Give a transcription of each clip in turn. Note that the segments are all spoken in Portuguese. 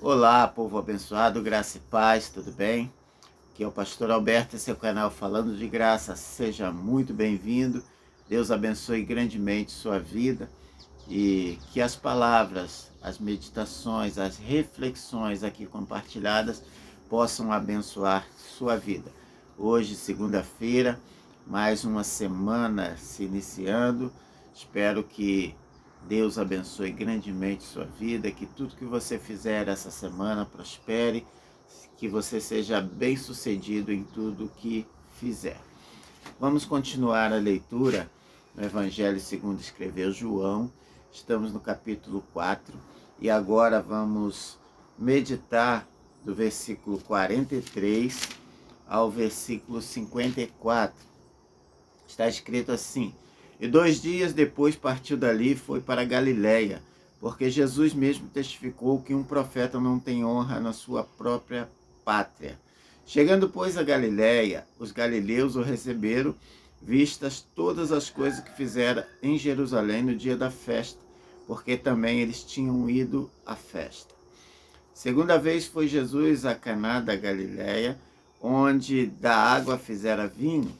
Olá, povo abençoado, graça e paz, tudo bem? Aqui é o pastor Alberto, esse é o canal Falando de Graça, seja muito bem-vindo. Deus abençoe grandemente sua vida e que as palavras, as meditações, as reflexões aqui compartilhadas possam abençoar sua vida. Hoje, segunda-feira, mais uma semana se iniciando, espero que Deus abençoe grandemente sua vida, que tudo que você fizer essa semana prospere, que você seja bem-sucedido em tudo que fizer. Vamos continuar a leitura no Evangelho segundo escreveu João. Estamos no capítulo 4 e agora vamos meditar do versículo 43 ao versículo 54. Está escrito assim: E 2 dias depois partiu dali e foi para Galiléia, porque Jesus mesmo testificou que um profeta não tem honra na sua própria pátria. Chegando, pois, a Galiléia, os galileus o receberam, vistas todas as coisas que fizera em Jerusalém no dia da festa, porque também eles tinham ido à festa. Segunda vez foi Jesus a Caná da Galiléia, onde da água fizera vinho,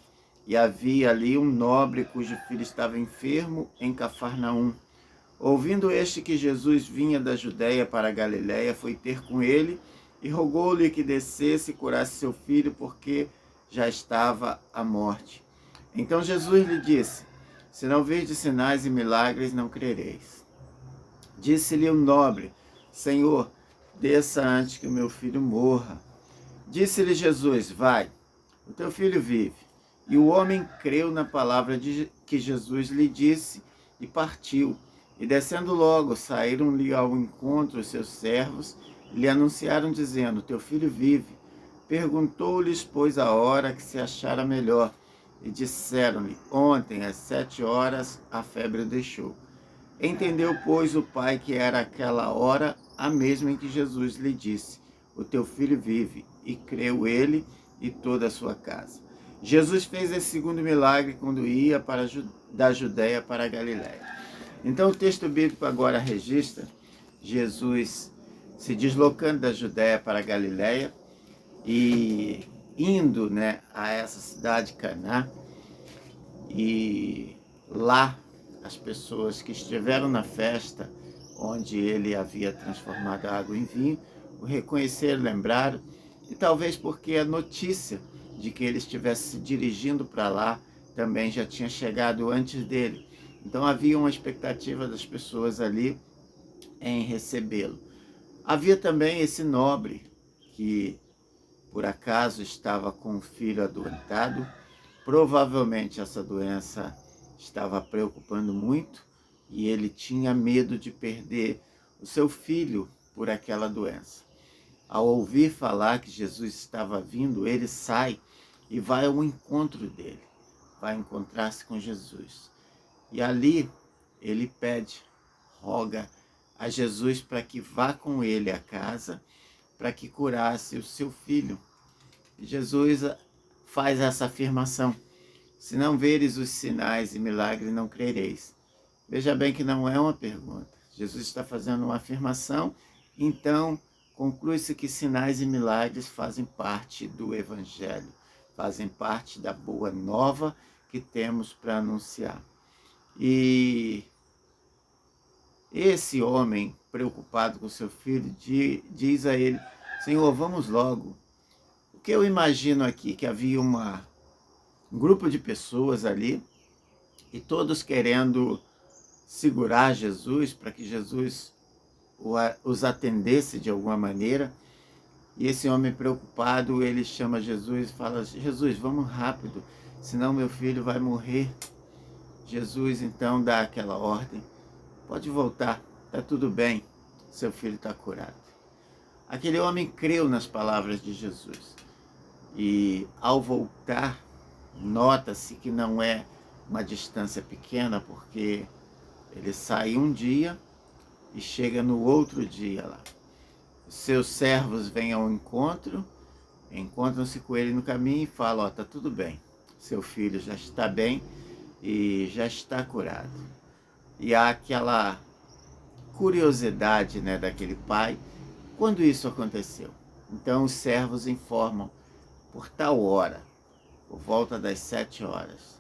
e havia ali um nobre cujo filho estava enfermo em Cafarnaum. Ouvindo este que Jesus vinha da Judéia para a Galiléia, foi ter com ele e rogou-lhe que descesse e curasse seu filho, porque já estava à morte. Então Jesus lhe disse: Se não virdes sinais e milagres, não crereis. Disse-lhe o nobre: Senhor, desça antes que o meu filho morra. Disse-lhe Jesus: Vai, o teu filho vive. E o homem creu na palavra que Jesus lhe disse e partiu. E descendo logo, saíram-lhe ao encontro os seus servos e lhe anunciaram, dizendo: Teu filho vive. Perguntou-lhes, pois, a hora que se achara melhor. E disseram-lhe: Ontem, às 7 horas, a febre o deixou. Entendeu, pois, o pai que era aquela hora a mesma em que Jesus lhe disse: O teu filho vive. E creu ele e toda a sua casa. Jesus fez esse segundo milagre quando ia da Judéia para a Galiléia. Então o texto bíblico agora registra Jesus se deslocando da Judéia para a Galiléia e indo, a essa cidade Caná, e lá as pessoas que estiveram na festa onde ele havia transformado a água em vinho o reconheceram, lembraram, e talvez porque a notícia de que ele estivesse se dirigindo para lá também já tinha chegado antes dele. Então havia uma expectativa das pessoas ali em recebê-lo. Havia também esse nobre que por acaso estava com um filho adoentado. Provavelmente essa doença estava preocupando muito e ele tinha medo de perder o seu filho por aquela doença. Ao ouvir falar que Jesus estava vindo, ele sai e vai ao encontro dele, vai encontrar-se com Jesus. E ali ele pede, roga a Jesus para que vá com ele à casa, para que curasse o seu filho. E Jesus faz essa afirmação: se não veres os sinais e milagres, não crereis. Veja bem que não é uma pergunta. Jesus está fazendo uma afirmação, então conclui-se que sinais e milagres fazem parte do Evangelho, fazem parte da boa nova que temos para anunciar. E esse homem, preocupado com seu filho, diz a ele: Senhor, vamos logo. O que eu imagino aqui, que havia um grupo de pessoas ali, e todos querendo segurar Jesus para que Jesus os atendesse de alguma maneira. E esse homem preocupado, ele chama Jesus e fala: Jesus, vamos rápido, senão meu filho vai morrer. Jesus então dá aquela ordem: pode voltar, está tudo bem, seu filho está curado. Aquele homem creu nas palavras de Jesus. E ao voltar, nota-se que não é uma distância pequena, porque ele sai um dia e chega no outro dia lá. Os seus servos vêm ao encontro, encontram-se com ele no caminho e falam: está tudo bem, seu filho já está bem e já está curado. E há aquela curiosidade daquele pai Quando isso aconteceu? Então os servos informam, por tal hora, por volta das 7 horas.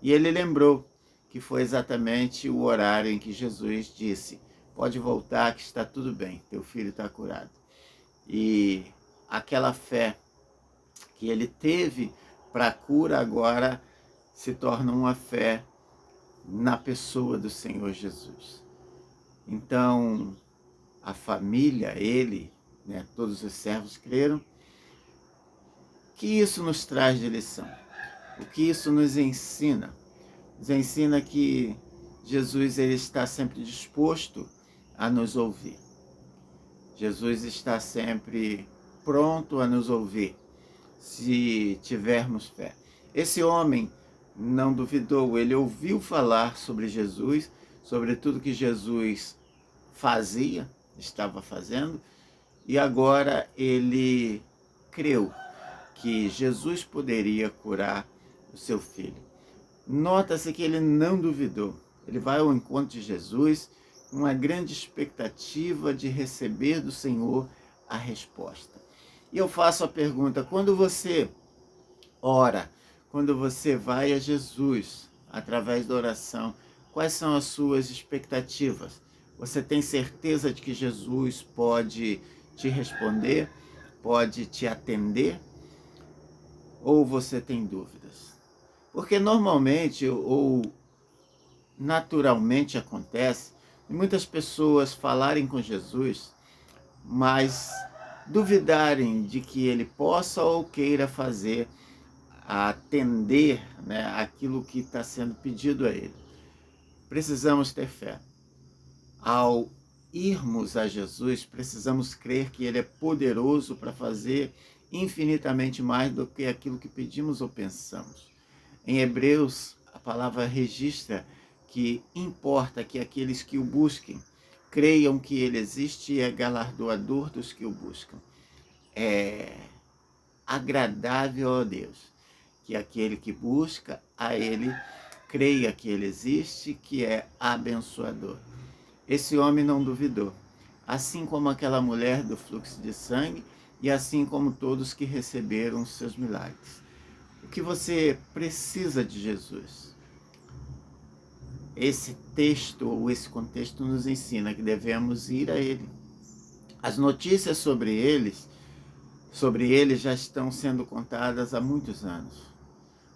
E ele lembrou que foi exatamente o horário em que Jesus disse: pode voltar que está tudo bem, teu filho está curado. E aquela fé que ele teve para a cura agora se torna uma fé na pessoa do Senhor Jesus. Então, a família, ele, né, todos os servos creram. O que isso nos traz de lição? O que isso nos ensina? Nos ensina que Jesus ele está sempre disposto a nos ouvir. Jesus está sempre pronto a nos ouvir, se tivermos fé. Esse homem não duvidou, ele ouviu falar sobre Jesus, sobre tudo que Jesus fazia, estava fazendo, e agora ele creu que Jesus poderia curar o seu filho. Nota-se que ele não duvidou. Ele vai ao encontro de Jesus com uma grande expectativa de receber do Senhor a resposta. E eu faço a pergunta: quando você ora, quando você vai a Jesus através da oração, quais são as suas expectativas? Você tem certeza de que Jesus pode te responder, pode te atender? Ou você tem dúvidas? Porque normalmente ou naturalmente acontece de muitas pessoas falarem com Jesus, mas duvidarem de que ele possa ou queira fazer, atender, né, aquilo que está sendo pedido a ele. Precisamos ter fé. Ao irmos a Jesus, precisamos crer que ele é poderoso para fazer infinitamente mais do que aquilo que pedimos ou pensamos. Em Hebreus, a palavra registra que importa que aqueles que o busquem creiam que ele existe e é galardoador dos que o buscam. É agradável a Deus que aquele que busca a ele creia que ele existe, que é abençoador. Esse homem não duvidou, assim como aquela mulher do fluxo de sangue e assim como todos que receberam os seus milagres. O que você precisa de Jesus? Esse texto ou esse contexto nos ensina que devemos ir a ele. As notícias sobre ele já estão sendo contadas há muitos anos.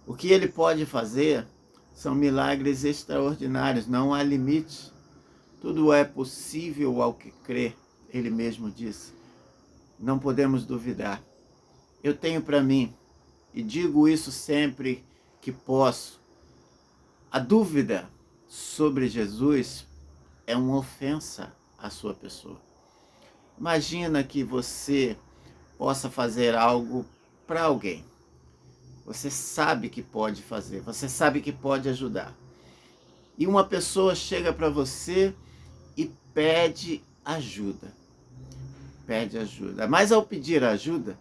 O que ele pode fazer são milagres extraordinários, não há limite. Tudo é possível ao que crê, ele mesmo disse. Não podemos duvidar. Eu tenho para mim, e digo isso sempre que posso, a dúvida sobre Jesus é uma ofensa à sua pessoa. Imagina que você possa fazer algo para alguém. Você sabe que pode fazer, você sabe que pode ajudar. E uma pessoa chega para você e pede ajuda. Pede ajuda. Mas ao pedir ajuda,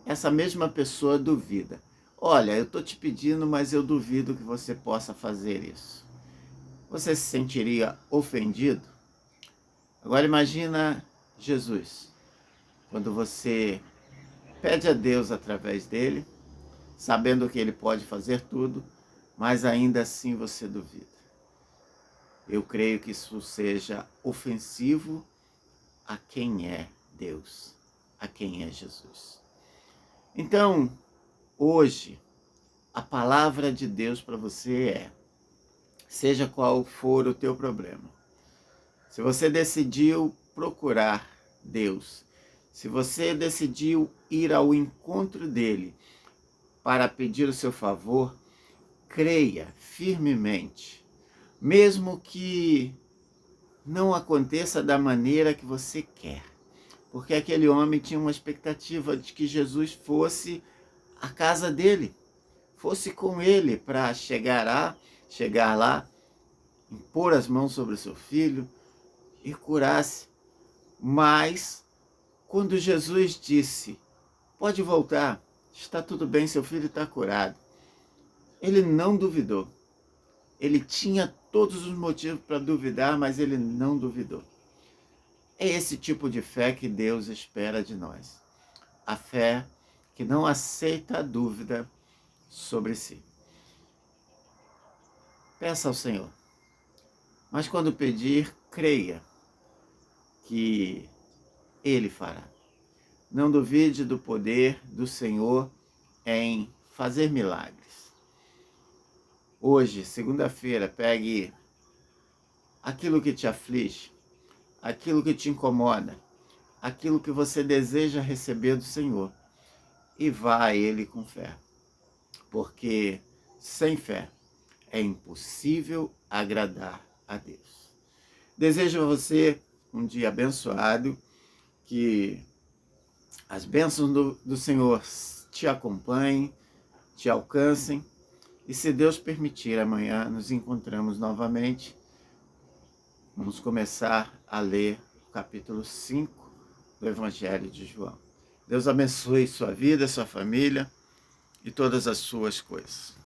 essa mesma pessoa duvida. Olha, eu estou te pedindo, mas eu duvido que você possa fazer isso. Você se sentiria ofendido? Agora imagina Jesus, quando você pede a Deus através dele, sabendo que ele pode fazer tudo, mas ainda assim você duvida. Eu creio que isso seja ofensivo a quem é Deus, a quem é Jesus. Então, hoje, a palavra de Deus para você é: seja qual for o teu problema, se você decidiu procurar Deus, se você decidiu ir ao encontro dele para pedir o seu favor, creia firmemente, mesmo que não aconteça da maneira que você quer. Porque aquele homem tinha uma expectativa de que Jesus fosse à casa dele, fosse com ele para chegar lá, impor as mãos sobre o seu filho e curasse. Mas, quando Jesus disse: pode voltar, está tudo bem, seu filho está curado, ele não duvidou. Ele tinha todos os motivos para duvidar, mas ele não duvidou. É esse tipo de fé que Deus espera de nós. A fé que não aceita a dúvida sobre si. Peça ao Senhor, mas quando pedir, creia que Ele fará. Não duvide do poder do Senhor em fazer milagres. Hoje, segunda-feira, pegue aquilo que te aflige, aquilo que te incomoda, aquilo que você deseja receber do Senhor e vá a Ele com fé. Porque sem fé é impossível agradar a Deus. Desejo a você um dia abençoado, que as bênçãos do Senhor te acompanhem, te alcancem, e se Deus permitir, amanhã nos encontramos novamente. Vamos começar a ler o capítulo 5 do Evangelho de João. Deus abençoe sua vida, sua família e todas as suas coisas.